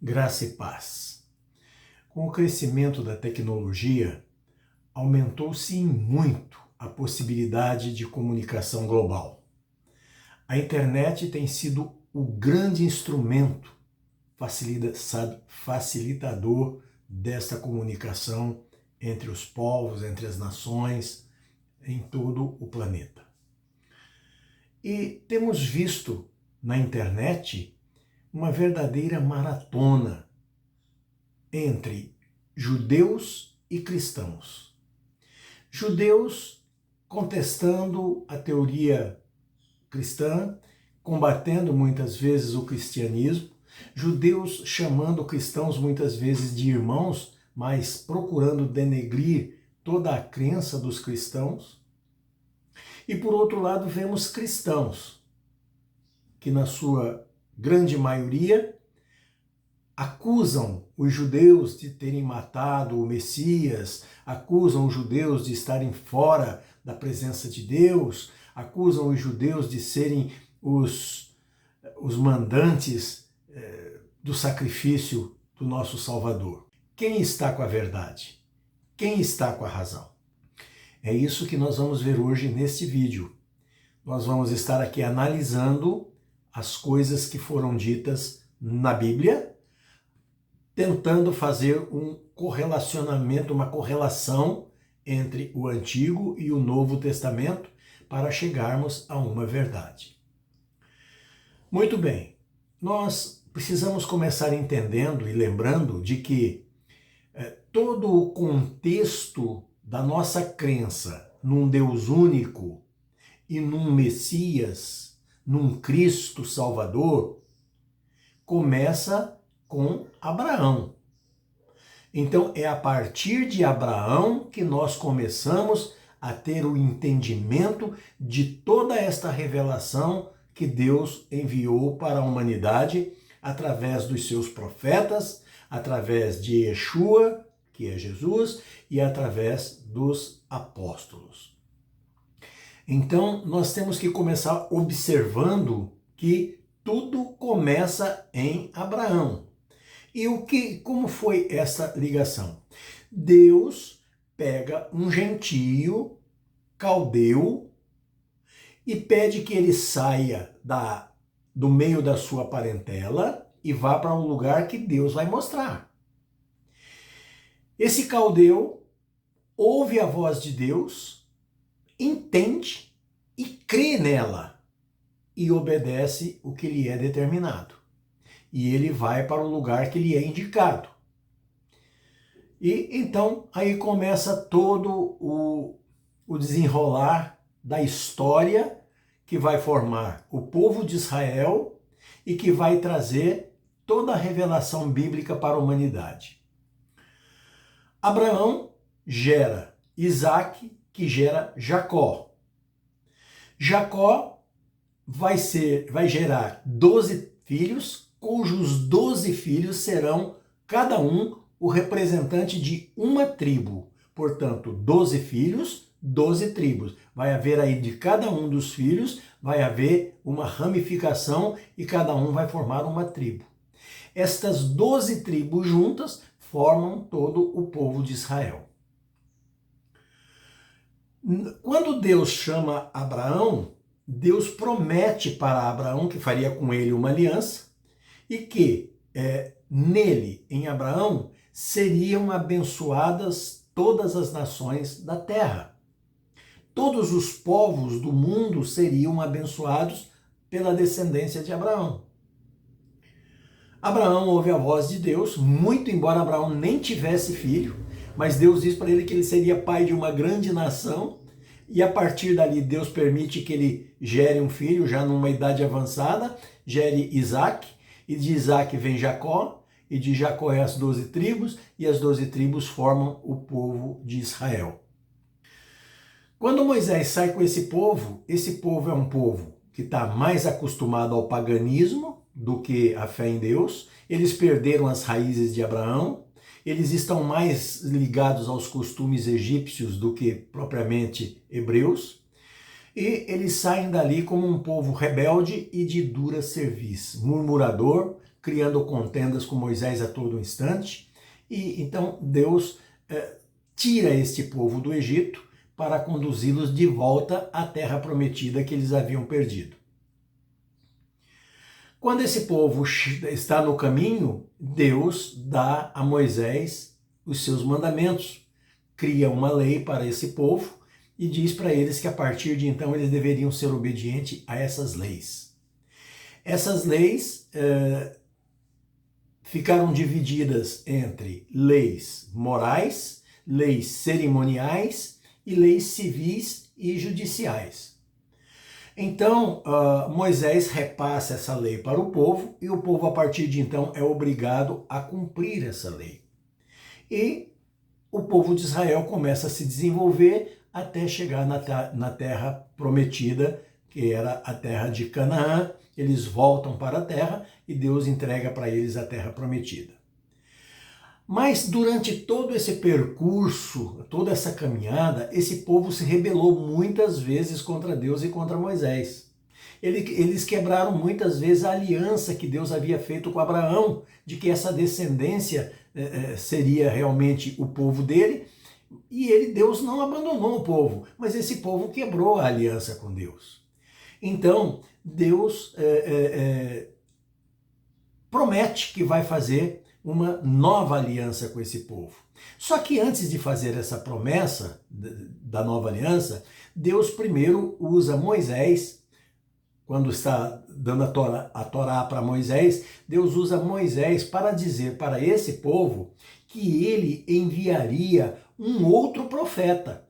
Graça e paz. Com o crescimento da tecnologia, aumentou-se em muito a possibilidade de comunicação global. A internet tem sido o grande instrumento facilitador desta comunicação entre os povos, entre as nações, em todo o planeta. E temos visto na internet uma verdadeira maratona entre judeus e cristãos. Judeus contestando a teoria cristã, combatendo muitas vezes o cristianismo, judeus chamando cristãos muitas vezes de irmãos, mas procurando denegrir toda a crença dos cristãos. E por outro lado, vemos cristãos que, na sua grande maioria, acusam os judeus de terem matado o Messias, acusam os judeus de estarem fora da presença de Deus, acusam os judeus de serem os mandantes do sacrifício do nosso Salvador. Quem está com a verdade? Quem está com a razão? É isso que nós vamos ver hoje neste vídeo. Nós vamos estar aqui analisando as coisas que foram ditas na Bíblia, tentando fazer um correlacionamento, uma correlação entre o Antigo e o Novo Testamento para chegarmos a uma verdade. Muito bem, nós precisamos começar entendendo e lembrando de que todo o contexto da nossa crença num Deus único e num Messias, num Cristo Salvador, começa com Abraão. Então é a partir de Abraão que nós começamos a ter o entendimento de toda esta revelação que Deus enviou para a humanidade através dos seus profetas, através de Yeshua, que é Jesus, e através dos apóstolos. Então, nós temos que começar observando que tudo começa em Abraão. E como foi essa ligação? Deus pega um gentio caldeu e pede que ele saia do meio da sua parentela e vá para um lugar que Deus vai mostrar. Esse caldeu ouve a voz de Deus, entende e crê nela e obedece o que lhe é determinado. E ele vai para o lugar que lhe é indicado. E então aí começa todo o desenrolar da história que vai formar o povo de Israel e que vai trazer toda a revelação bíblica para a humanidade. Abraão gera Isaac, que gera Jacó. Jacó vai gerar 12 filhos, cujos 12 filhos serão cada um o representante de uma tribo. Portanto, 12 filhos, 12 tribos. Vai haver aí de cada um dos filhos, vai haver uma ramificação e cada um vai formar uma tribo. Estas 12 tribos juntas formam todo o povo de Israel. Quando Deus chama Abraão, Deus promete para Abraão que faria com ele uma aliança e que nele, em Abraão, seriam abençoadas todas as nações da terra. Todos os povos do mundo seriam abençoados pela descendência de Abraão. Abraão ouve a voz de Deus, muito embora Abraão nem tivesse filho, mas Deus diz para ele que ele seria pai de uma grande nação, e a partir dali Deus permite que ele gere um filho, já numa idade avançada, gere Isaac, e de Isaac vem Jacó, e de Jacó é as 12 tribos, e as 12 tribos formam o povo de Israel. Quando Moisés sai com esse povo é um povo que está mais acostumado ao paganismo do que à fé em Deus, eles perderam as raízes de Abraão, eles estão mais ligados aos costumes egípcios do que propriamente hebreus, e eles saem dali como um povo rebelde e de dura cerviz, murmurador, criando contendas com Moisés a todo instante. E então Deus tira este povo do Egito para conduzi-los de volta à terra prometida que eles haviam perdido. Quando esse povo está no caminho, Deus dá a Moisés os seus mandamentos, cria uma lei para esse povo e diz para eles que a partir de então eles deveriam ser obedientes a essas leis. Essas leis ficaram divididas entre leis morais, leis cerimoniais e leis civis e judiciais. Então, Moisés repassa essa lei para o povo e o povo, a partir de então, é obrigado a cumprir essa lei. E o povo de Israel começa a se desenvolver até chegar na terra prometida, que era a terra de Canaã. Eles voltam para a terra e Deus entrega para eles a terra prometida. Mas durante todo esse percurso, toda essa caminhada, esse povo se rebelou muitas vezes contra Deus e contra Moisés. Eles quebraram muitas vezes a aliança que Deus havia feito com Abraão, de que essa descendência seria realmente o povo dele, e Deus não abandonou o povo, mas esse povo quebrou a aliança com Deus. Então, Deus promete que vai fazer uma nova aliança com esse povo. Só que antes de fazer essa promessa da nova aliança, Deus primeiro usa Moisés, quando está dando a Torá para Moisés, Deus usa Moisés para dizer para esse povo que ele enviaria um outro profeta.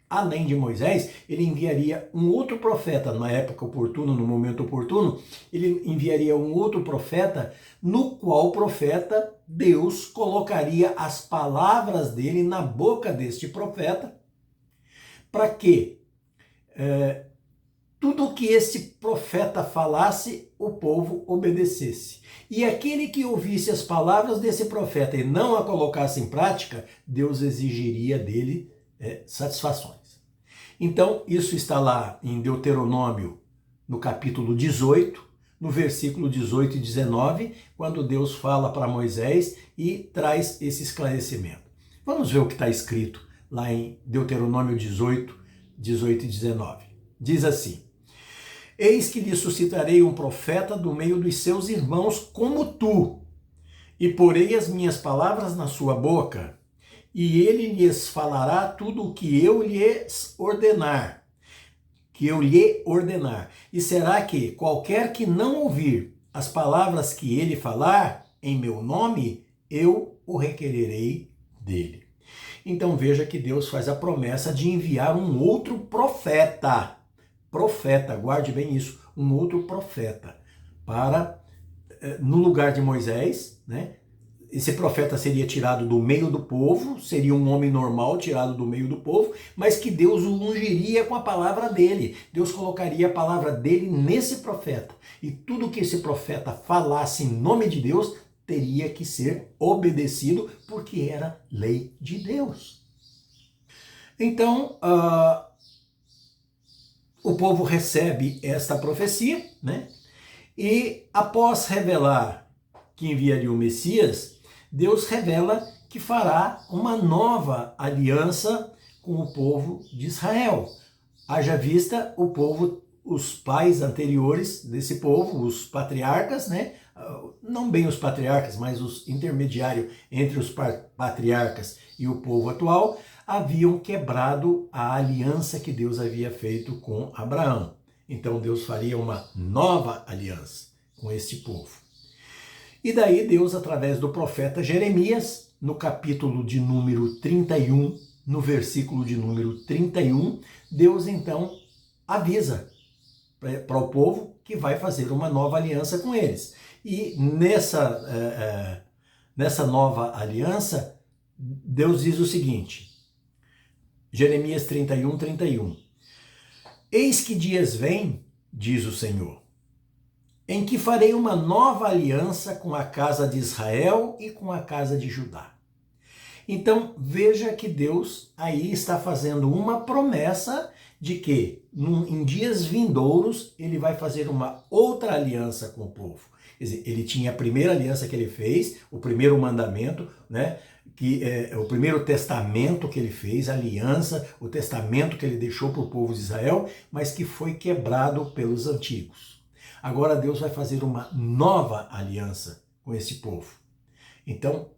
Além de Moisés, ele enviaria um outro profeta na época oportuna, no momento oportuno, ele enviaria um outro profeta, no qual profeta Deus colocaria as palavras dele na boca deste profeta, para que tudo o que esse profeta falasse, o povo obedecesse. E aquele que ouvisse as palavras desse profeta e não a colocasse em prática, Deus exigiria dele satisfações. Então, isso está lá em Deuteronômio, no capítulo 18, no versículo 18 e 19, quando Deus fala para Moisés e traz esse esclarecimento. Vamos ver o que está escrito lá em Deuteronômio 18, 18 e 19. Diz assim: Eis que lhe suscitarei um profeta do meio dos seus irmãos como tu, e porei as minhas palavras na sua boca, e ele lhes falará tudo o que eu lhes ordenar. E será que qualquer que não ouvir as palavras que ele falar em meu nome, eu o requererei dele. Então veja que Deus faz a promessa de enviar um outro profeta. Profeta, guarde bem isso, um outro profeta, para, no lugar de Moisés, né? Esse profeta seria tirado do meio do povo, seria um homem normal tirado do meio do povo, mas que Deus o ungiria com a palavra dele. Deus colocaria a palavra dele nesse profeta. E tudo que esse profeta falasse em nome de Deus teria que ser obedecido, porque era lei de Deus. Então, o povo recebe esta profecia, né? E após revelar que enviaria o Messias, Deus revela que fará uma nova aliança com o povo de Israel. Haja vista o povo, os pais anteriores desse povo, os patriarcas, né? Não bem os patriarcas, mas os intermediários entre os patriarcas e o povo atual, haviam quebrado a aliança que Deus havia feito com Abraão. Então Deus faria uma nova aliança com este povo. E daí Deus, através do profeta Jeremias, no capítulo de número 31, no versículo de número 31, Deus então avisa para o povo que vai fazer uma nova aliança com eles. E nessa nova aliança, Deus diz o seguinte, Jeremias 31, 31. Eis que dias vêm, diz o Senhor, em que farei uma nova aliança com a casa de Israel e com a casa de Judá. Então, veja que Deus aí está fazendo uma promessa de que em dias vindouros ele vai fazer uma outra aliança com o povo. Quer dizer, ele tinha a primeira aliança que ele fez, o primeiro mandamento, né? Que é o primeiro testamento que ele fez, a aliança, o testamento que ele deixou para o povo de Israel, mas que foi quebrado pelos antigos. Agora Deus vai fazer uma nova aliança com esse povo. Então,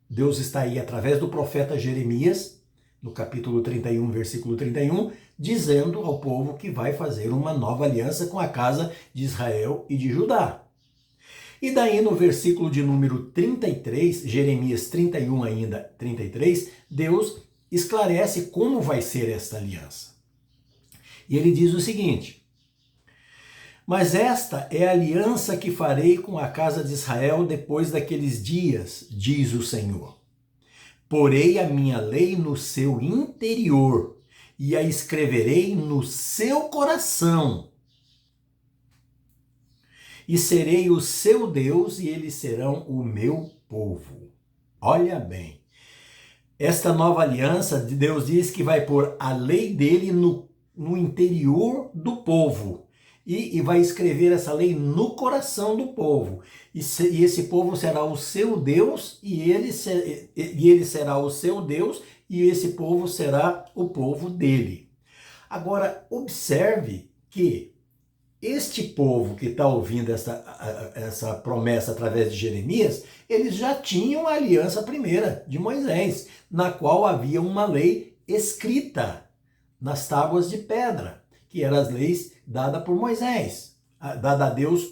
Deus está aí através do profeta Jeremias, no capítulo 31, versículo 31, dizendo ao povo que vai fazer uma nova aliança com a casa de Israel e de Judá. E daí no versículo de número 33, Jeremias 31 ainda, 33, Deus esclarece como vai ser esta aliança. E ele diz o seguinte: mas esta é a aliança que farei com a casa de Israel depois daqueles dias, diz o Senhor. Porei a minha lei no seu interior e a escreverei no seu coração. E serei o seu Deus e eles serão o meu povo. Olha bem, esta nova aliança, Deus diz que vai pôr a lei dele no interior do povo. E vai escrever essa lei no coração do povo. E esse povo será o seu Deus, e ele será o seu Deus, e esse povo será o povo dele. Agora, observe que este povo que está ouvindo essa promessa através de Jeremias, eles já tinham a aliança primeira de Moisés, na qual havia uma lei escrita nas tábuas de pedra, que eram as leis dadas por Moisés, dada a Deus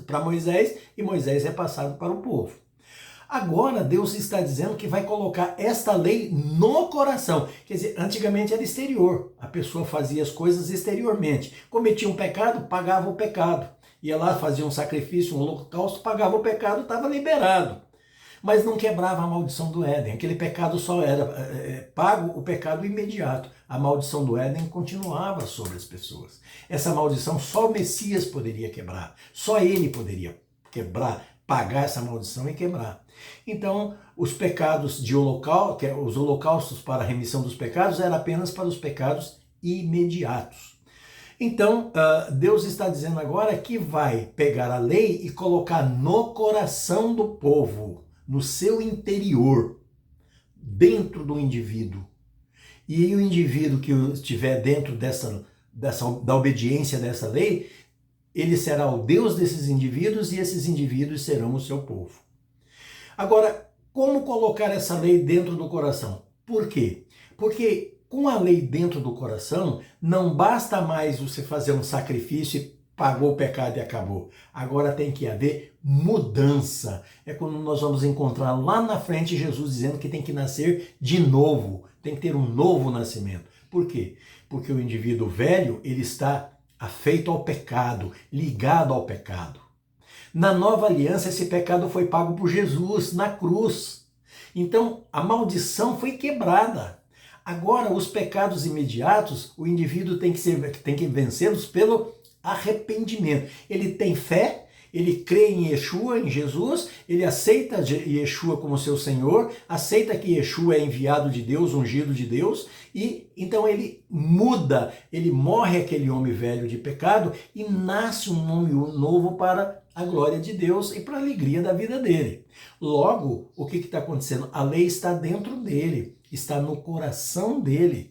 para Moisés, e Moisés é passado para o povo. Agora Deus está dizendo que vai colocar esta lei no coração. Quer dizer, antigamente era exterior. A pessoa fazia as coisas exteriormente. Cometia um pecado, pagava o pecado. Ia lá, fazia um sacrifício, um holocausto, pagava o pecado, estava liberado. Mas não quebrava a maldição do Éden. Aquele pecado só era pago, o pecado imediato. A maldição do Éden continuava sobre as pessoas. Essa maldição só o Messias poderia quebrar. Só ele poderia quebrar, pagar essa maldição e quebrar. Então, os pecados de holocausto, os holocaustos para a remissão dos pecados, eram apenas para os pecados imediatos. Então, Deus está dizendo agora que vai pegar a lei e colocar no coração do povo, no seu interior, dentro do indivíduo. E o indivíduo que estiver dentro da obediência dessa lei, ele será o Deus desses indivíduos e esses indivíduos serão o seu povo. Agora, como colocar essa lei dentro do coração? Por quê? Porque com a lei dentro do coração, não basta mais você fazer um sacrifício e pagou o pecado e acabou. Agora tem que haver mudança. É quando nós vamos encontrar lá na frente Jesus dizendo que tem que nascer de novo, tem que ter um novo nascimento. Por quê? Porque o indivíduo velho, ele está afeito ao pecado, ligado ao pecado. Na nova aliança, esse pecado foi pago por Jesus na cruz. Então, a maldição foi quebrada. Agora, os pecados imediatos, o indivíduo tem que vencê-los pelo arrependimento. Ele tem fé, ele crê em Yeshua, em Jesus, ele aceita Yeshua como seu Senhor, aceita que Yeshua é enviado de Deus, ungido de Deus, e então ele muda, ele morre aquele homem velho de pecado e nasce um homem novo para a glória de Deus e para a alegria da vida dele. Logo, o que está acontecendo? A lei está dentro dele, está no coração dele.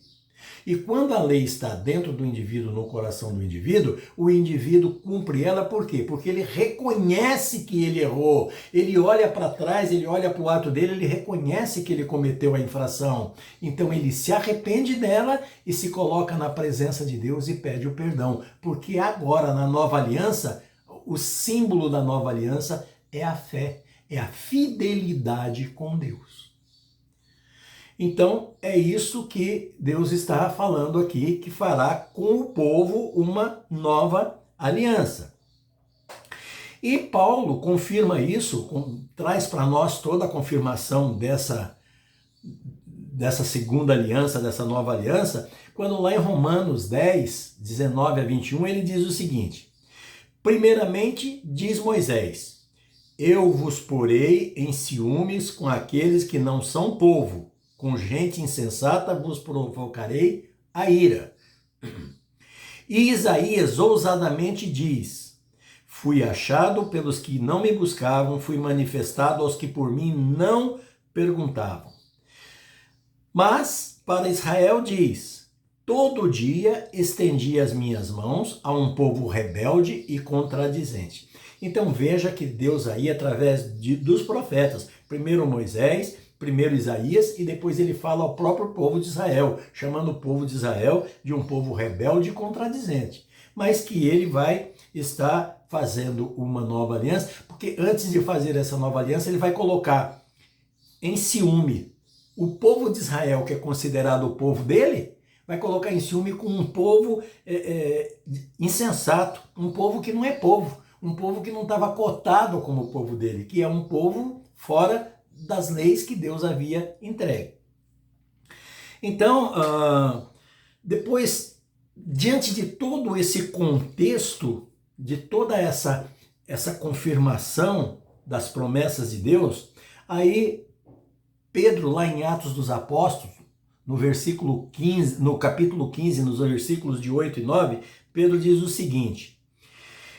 E quando a lei está dentro do indivíduo, no coração do indivíduo, o indivíduo cumpre ela por quê? Porque ele reconhece que ele errou, ele olha para trás, ele olha para o ato dele, ele reconhece que ele cometeu a infração. Então ele se arrepende dela e se coloca na presença de Deus e pede o perdão. Porque agora, na nova aliança, o símbolo da nova aliança é a fé, é a fidelidade com Deus. Então, é isso que Deus está falando aqui, que fará com o povo uma nova aliança. E Paulo confirma isso, traz para nós toda a confirmação dessa segunda aliança, dessa nova aliança, quando lá em Romanos 10, 19 a 21, ele diz o seguinte: primeiramente, diz Moisés, eu vos porei em ciúmes com aqueles que não são povo, com gente insensata vos provocarei a ira. E Isaías ousadamente diz, Fui achado pelos que não me buscavam, fui manifestado aos que por mim não perguntavam. Mas para Israel diz: todo dia estendi as minhas mãos a um povo rebelde e contradizente. Então veja que Deus aí, através dos profetas, primeiro Moisés, primeiro Isaías, e depois ele fala ao próprio povo de Israel, chamando o povo de Israel de um povo rebelde e contradizente. Mas que ele vai estar fazendo uma nova aliança, porque antes de fazer essa nova aliança, ele vai colocar em ciúme o povo de Israel, que é considerado o povo dele, vai colocar em ciúme com um povo insensato, um povo que não é povo, um povo que não estava cotado como o povo dele, que é um povo fora das leis que Deus havia entregue. Então, depois, diante de todo esse contexto, de toda essa confirmação das promessas de Deus, aí Pedro, lá em Atos dos Apóstolos, no versículo 15, no capítulo 15, nos versículos de 8 e 9, Pedro diz o seguinte: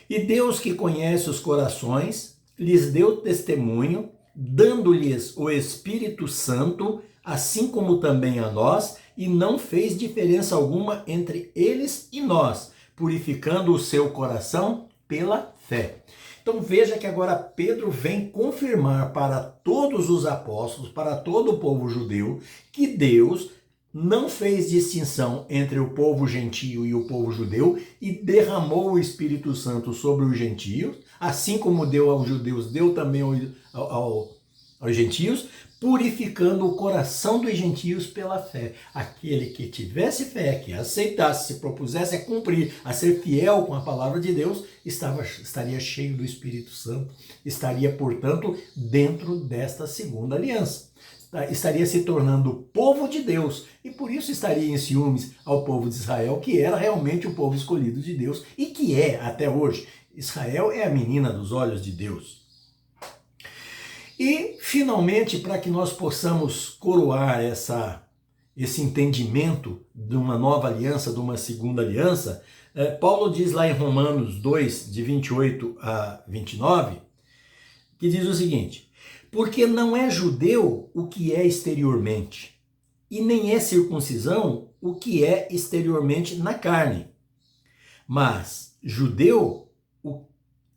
e Deus que conhece os corações, lhes deu testemunho, dando-lhes o Espírito Santo, assim como também a nós, e não fez diferença alguma entre eles e nós, purificando o seu coração pela fé. Então veja que agora Pedro vem confirmar para todos os apóstolos, para todo o povo judeu, que Deus não fez distinção entre o povo gentio e o povo judeu e derramou o Espírito Santo sobre os gentios, assim como deu aos judeus, deu também aos gentios, purificando o coração dos gentios pela fé. Aquele que tivesse fé, que aceitasse, se propusesse a cumprir, a ser fiel com a palavra de Deus, estaria cheio do Espírito Santo, estaria, portanto, dentro desta segunda aliança. Estaria se tornando povo de Deus e por isso estaria em ciúmes ao povo de Israel, que era realmente o povo escolhido de Deus e que é até hoje. Israel é a menina dos olhos de Deus. E, finalmente, para que nós possamos coroar esse entendimento de uma nova aliança, de uma segunda aliança, Paulo diz lá em Romanos 2, de 28 a 29, que diz o seguinte: porque não é judeu o que é exteriormente, e nem é circuncisão o que é exteriormente na carne, mas judeu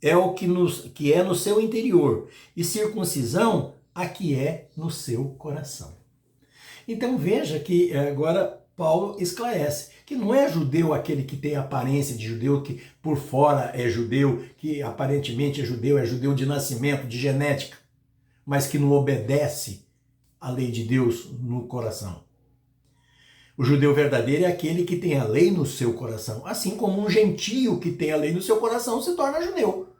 é o que é no seu interior, e circuncisão a que é no seu coração. Então veja que agora Paulo esclarece que não é judeu aquele que tem aparência de judeu, que por fora é judeu, que aparentemente é judeu de nascimento, de genética, mas que não obedece à lei de Deus no coração. O judeu verdadeiro é aquele que tem a lei no seu coração, assim como um gentio que tem a lei no seu coração se torna judeu.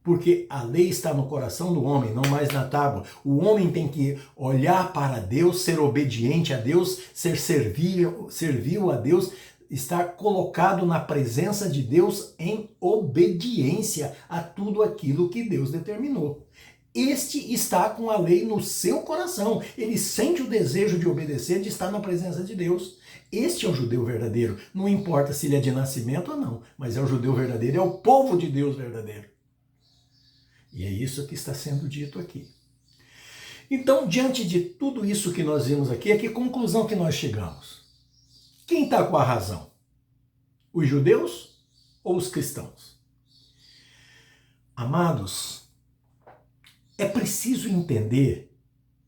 Porque a lei está no coração do homem, não mais na tábua. O homem tem que olhar para Deus, ser obediente a Deus, ser servil a Deus, estar colocado na presença de Deus em obediência a tudo aquilo que Deus determinou. Este está com a lei no seu coração. Ele sente o desejo de obedecer, de estar na presença de Deus. Este é o judeu verdadeiro. Não importa se ele é de nascimento ou não, mas é o judeu verdadeiro, é o povo de Deus verdadeiro. E é isso que está sendo dito aqui. Então, diante de tudo isso que nós vimos aqui, a que conclusão que nós chegamos? Quem está com a razão? Os judeus ou os cristãos? Amados, é preciso entender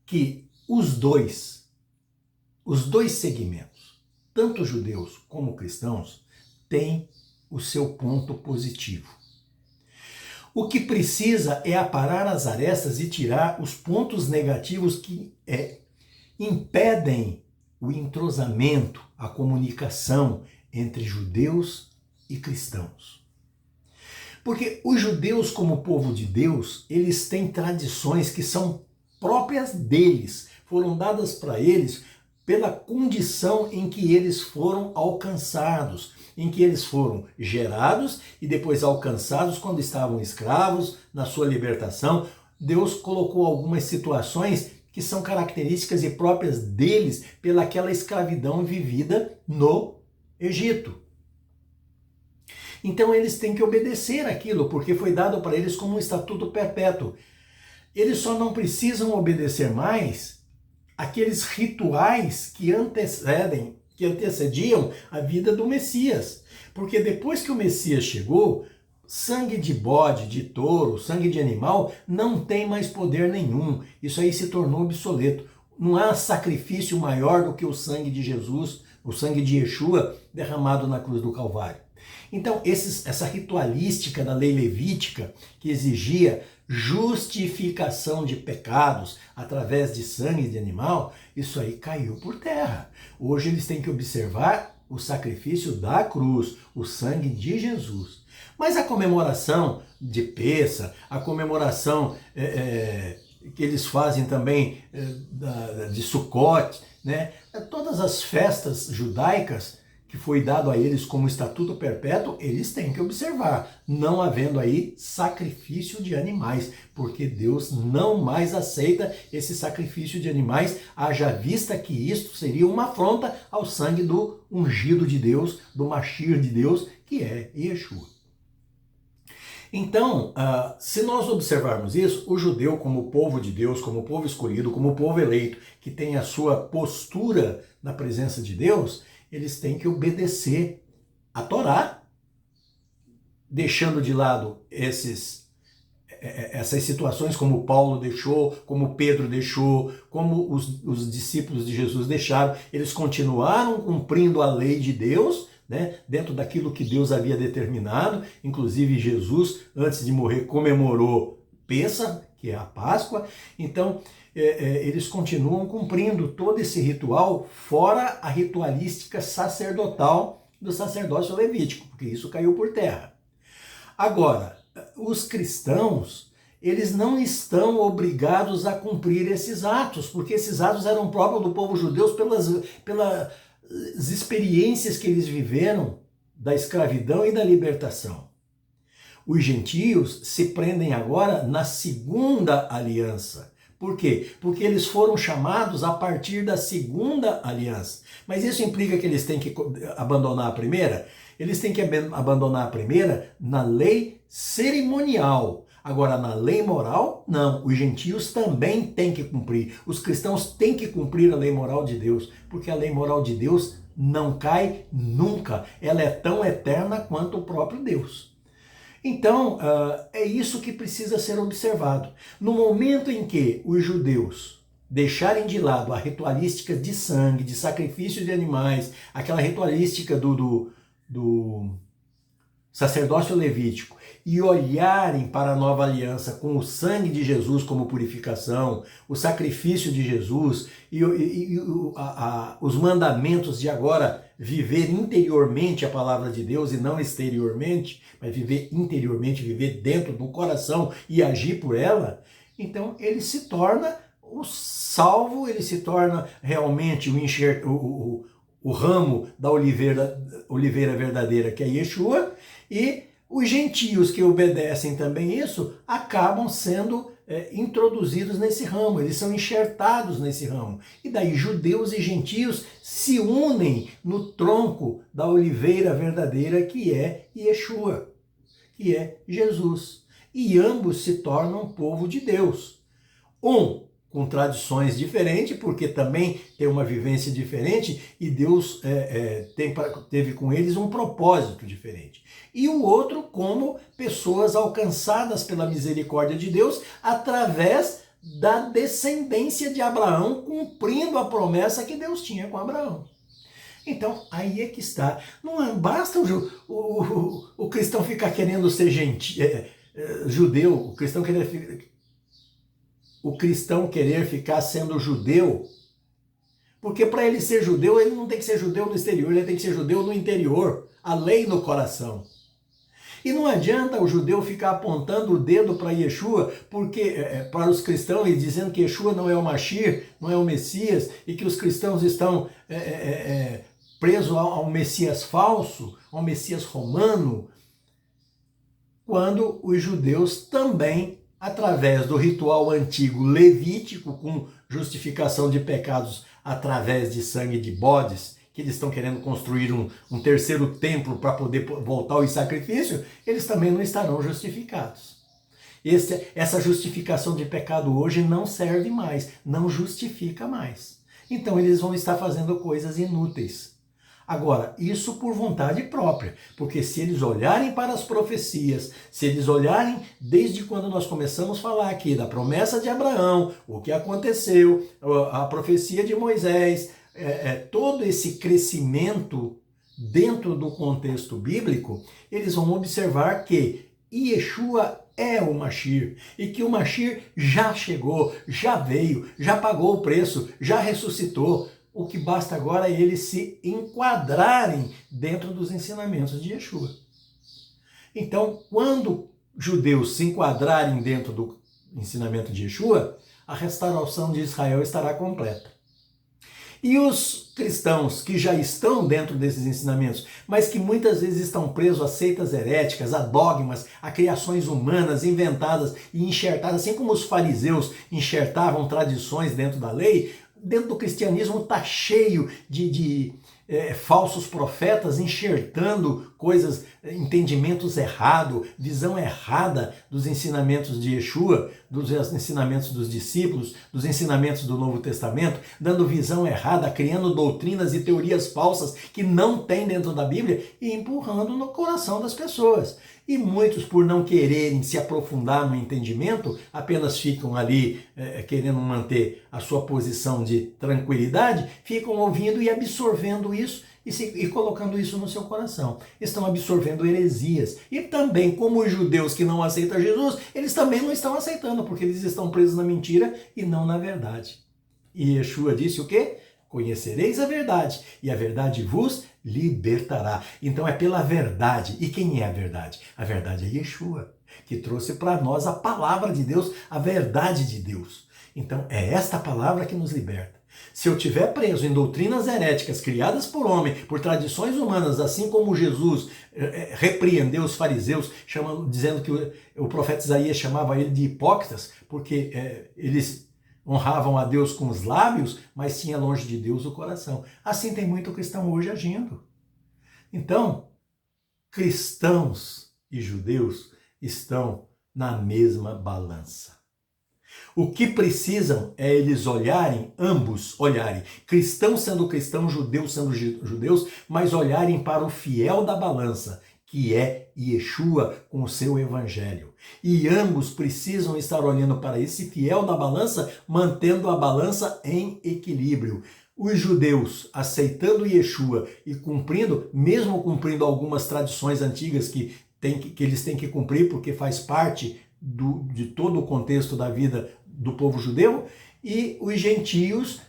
que os dois segmentos, tanto judeus como cristãos, têm o seu ponto positivo. O que precisa é aparar as arestas e tirar os pontos negativos que impedem o entrosamento, a comunicação entre judeus e cristãos. Porque os judeus, como povo de Deus, eles têm tradições que são próprias deles, foram dadas para eles pela condição em que eles foram alcançados, em que eles foram gerados e depois alcançados quando estavam escravos, na sua libertação. Deus colocou algumas situações que são características e próprias deles pelaquela escravidão vivida no Egito. Então eles têm que obedecer aquilo, porque foi dado para eles como um estatuto perpétuo. Eles só não precisam obedecer mais aqueles rituais que antecediam a vida do Messias. Porque depois que o Messias chegou, sangue de bode, de touro, sangue de animal não tem mais poder nenhum. Isso aí se tornou obsoleto. Não há sacrifício maior do que o sangue de Jesus, o sangue de Yeshua derramado na cruz do Calvário. Então, essa ritualística da lei levítica que exigia justificação de pecados através de sangue de animal, isso aí caiu por terra. Hoje eles têm que observar o sacrifício da cruz, o sangue de Jesus. Mas a comemoração de Pêssar, a comemoração que eles fazem também de Sukkot, né? Todas as festas judaicas que foi dado a eles como estatuto perpétuo, eles têm que observar, não havendo aí sacrifício de animais, porque Deus não mais aceita esse sacrifício de animais, haja vista que isto seria uma afronta ao sangue do ungido de Deus, do Machir de Deus, que é Yeshua. Então, se nós observarmos isso, o judeu como povo de Deus, como povo escolhido, como povo eleito, que tem a sua postura na presença de Deus, eles têm que obedecer a Torá, deixando de lado essas situações como Paulo deixou, como Pedro deixou, como os discípulos de Jesus deixaram. Eles continuaram cumprindo a lei de Deus, né, dentro daquilo que Deus havia determinado. Inclusive Jesus, antes de morrer, comemorou Pêssar, que é a Páscoa. Então, eles continuam cumprindo todo esse ritual, fora a ritualística sacerdotal do sacerdócio levítico, porque isso caiu por terra. Agora, os cristãos, eles não estão obrigados a cumprir esses atos, porque esses atos eram próprios do povo judeu pelas experiências que eles viveram da escravidão e da libertação. Os gentios se prendem agora na segunda aliança. Por quê? Porque eles foram chamados a partir da segunda aliança. Mas isso implica que eles têm que abandonar a primeira? Eles têm que abandonar a primeira na lei cerimonial. Agora, na lei moral, não. Os gentios também têm que cumprir. Os cristãos têm que cumprir a lei moral de Deus, porque a lei moral de Deus não cai nunca. Ela é tão eterna quanto o próprio Deus. Então, é isso que precisa ser observado. No momento em que os judeus deixarem de lado a ritualística de sangue, de sacrifício de animais, aquela ritualística do sacerdócio levítico, e olharem para a nova aliança com o sangue de Jesus como purificação, o sacrifício de Jesus e os mandamentos de agora viver interiormente a palavra de Deus e não exteriormente, mas viver interiormente, viver dentro do coração e agir por ela, então ele se torna o salvo, ele se torna realmente o ramo da oliveira verdadeira, que é Yeshua, e os gentios que obedecem também isso acabam sendo introduzidos nesse ramo, eles são enxertados nesse ramo. E daí judeus e gentios se unem no tronco da oliveira verdadeira, que é Yeshua, que é Jesus. E ambos se tornam povo de Deus. Um com tradições diferentes, porque também tem uma vivência diferente, e Deus teve com eles um propósito diferente. E o outro como pessoas alcançadas pela misericórdia de Deus através da descendência de Abraão, cumprindo a promessa que Deus tinha com Abraão. Então, aí é que está. Não basta o cristão ficar querendo ser judeu, o cristão querer ficar sendo judeu, porque para ele ser judeu, ele não tem que ser judeu no exterior, ele tem que ser judeu no interior, a lei no coração. E não adianta o judeu ficar apontando o dedo para Yeshua, para os cristãos, e dizendo que Yeshua não é o Machir, não é o Messias, e que os cristãos estão presos ao Messias falso, ao Messias romano, quando os judeus também, através do ritual antigo levítico, com justificação de pecados através de sangue de bodes que eles estão querendo construir um terceiro templo para poder voltar ao sacrifício, eles também não estarão justificados. Essa justificação de pecado hoje não serve mais, não justifica mais. Então eles vão estar fazendo coisas inúteis. Agora, isso por vontade própria, porque se eles olharem para as profecias, se eles olharem desde quando nós começamos a falar aqui da promessa de Abraão, o que aconteceu, a profecia de Moisés, todo esse crescimento dentro do contexto bíblico, eles vão observar que Yeshua é o Machir, e que o Machir já chegou, já veio, já pagou o preço, já ressuscitou. O que basta agora é eles se enquadrarem dentro dos ensinamentos de Yeshua. Então, quando judeus se enquadrarem dentro do ensinamento de Yeshua, a restauração de Israel estará completa. E os cristãos que já estão dentro desses ensinamentos, mas que muitas vezes estão presos a seitas heréticas, a dogmas, a criações humanas inventadas e enxertadas, assim como os fariseus enxertavam tradições dentro da lei, dentro do cristianismo está cheio de falsos profetas enxertando coisas, entendimentos errados, visão errada dos ensinamentos de Yeshua, dos ensinamentos dos discípulos, dos ensinamentos do Novo Testamento, dando visão errada, criando doutrinas e teorias falsas que não tem dentro da Bíblia e empurrando no coração das pessoas. E muitos, por não quererem se aprofundar no entendimento, apenas ficam ali querendo manter a sua posição de tranquilidade, ficam ouvindo e absorvendo isso e colocando isso no seu coração. Estão absorvendo heresias. E também, como os judeus que não aceitam Jesus, eles também não estão aceitando, porque eles estão presos na mentira e não na verdade. E Yeshua disse o quê? Conhecereis a verdade, e a verdade vos libertará. Então é pela verdade. E quem é a verdade? A verdade é Yeshua, que trouxe para nós a palavra de Deus, a verdade de Deus. Então é esta palavra que nos liberta. Se eu estiver preso em doutrinas heréticas criadas por homem, por tradições humanas, assim como Jesus repreendeu os fariseus, dizendo que o profeta Isaías chamava ele de hipócritas, porque eles honravam a Deus com os lábios, mas tinha longe de Deus o coração. Assim tem muito cristão hoje agindo. Então, cristãos e judeus estão na mesma balança. O que precisam é eles ambos olharem, cristãos sendo cristãos, judeus sendo judeus, mas olharem para o fiel da balança, que é Yeshua com o seu evangelho. E ambos precisam estar olhando para esse fiel da balança, mantendo a balança em equilíbrio. Os judeus aceitando Yeshua e cumprindo, mesmo cumprindo algumas tradições antigas que eles têm que cumprir, porque faz parte de todo o contexto da vida do povo judeu, e os gentios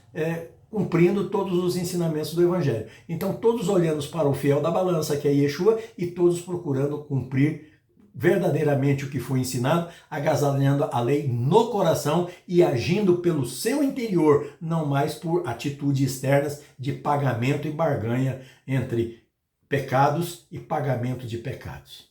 cumprindo todos os ensinamentos do Evangelho. Então todos olhando para o fiel da balança, que é Yeshua, e todos procurando cumprir verdadeiramente o que foi ensinado, agasalhando a lei no coração e agindo pelo seu interior, não mais por atitudes externas de pagamento e barganha entre pecados e pagamento de pecados.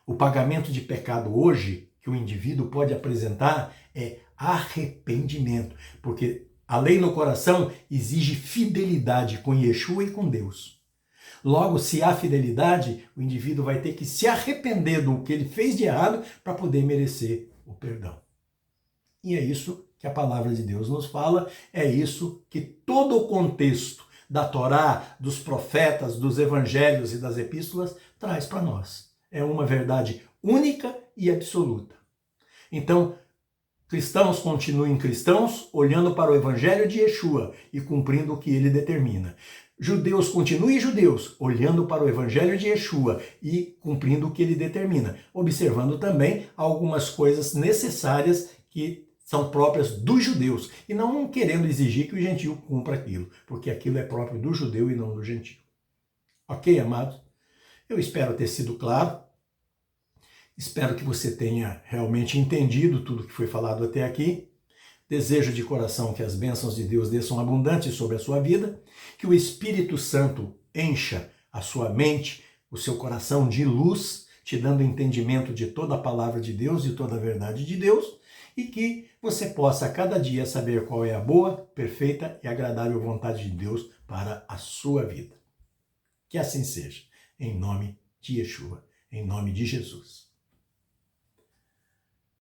O pagamento de pecado hoje, que o indivíduo pode apresentar, é arrependimento, porque a lei no coração exige fidelidade com Yeshua e com Deus. Logo, se há fidelidade, o indivíduo vai ter que se arrepender do que ele fez de errado para poder merecer o perdão. E é isso que a palavra de Deus nos fala, é isso que todo o contexto da Torá, dos profetas, dos evangelhos e das epístolas traz para nós. É uma verdade única e absoluta. Então, cristãos continuem cristãos, olhando para o evangelho de Yeshua e cumprindo o que ele determina. Judeus continuem judeus, olhando para o evangelho de Yeshua e cumprindo o que ele determina, observando também algumas coisas necessárias que são próprias dos judeus e não querendo exigir que o gentio cumpra aquilo, porque aquilo é próprio do judeu e não do gentio. Ok, amados? Eu espero ter sido claro. Espero que você tenha realmente entendido tudo que foi falado até aqui. Desejo de coração que as bênçãos de Deus desçam abundantes sobre a sua vida, que o Espírito Santo encha a sua mente, o seu coração de luz, te dando entendimento de toda a palavra de Deus e toda a verdade de Deus, e que você possa a cada dia saber qual é a boa, perfeita e agradável vontade de Deus para a sua vida. Que assim seja, em nome de Yeshua, em nome de Jesus.